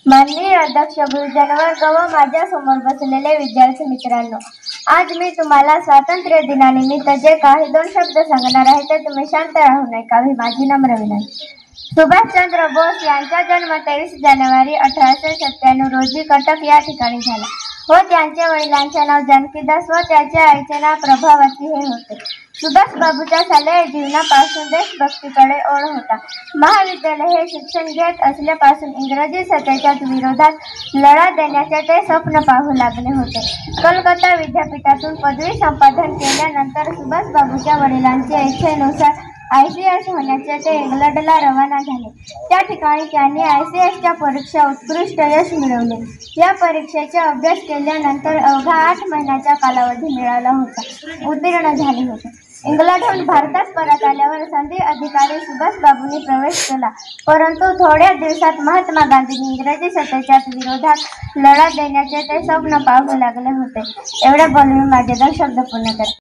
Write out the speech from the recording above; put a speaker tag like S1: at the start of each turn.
S1: माननीय अध्यक्ष गुरुजनवर्ग व माझ्या समोर बसलेले विद्यार्थी मित्रांनो, आज मी तुम्हाला स्वातंत्र्य दिनानिमित्त जे काही दोन शब्द सांगणार आहे ते तुम्ही शांत राहून ऐकावे माझी नम्र विनंती। सुभाषचंद्र बोस यांचा जन्म 23 जानेवारी 1897 रोजी कटक या ठिकाणी झाला व त्यांच्या वडिलांचे नाव जानकीदास व त्याच्या आईचे नाव प्रभावती हे होते। सुभाष बाबूच्या शालेय जीवनापासून देशभक्तीकडे ओढ होता। महाविद्यालय हे शिक्षण घेत असल्यापासून इंग्रजी सत्तेच्या विरोधात लढा देण्याचे ते स्वप्न पाहू लागले होते। कलकत्ता विद्यापीठातून पदवी संपादन केल्यानंतर सुभाष बाबूच्या वडिलांच्या इच्छेनुसार ICS होण्याचे ते इंग्लंडला रवाना झाले। त्या ठिकाणी त्यांनी ICSच्या परीक्षा उत्कृष्ट यश मिळवले। या परीक्षेचा अभ्यास केल्यानंतर अवघा 8 महिन्याचा कालावधी मिळाला होता, उत्तीर्ण झाले होते। इंग्लंडहून भारतात परत आल्यावर संधी अधिकारी सुभाष बाबूंनी प्रवेश केला, परंतु थोड्या दिवसात महात्मा गांधींनी इंग्रजी सत्तेच्या विरोधात लढा देण्याचे ते स्वप्न पाहू लागले होते। एवढे बोलून माझे 2 शब्द पूर्ण करते।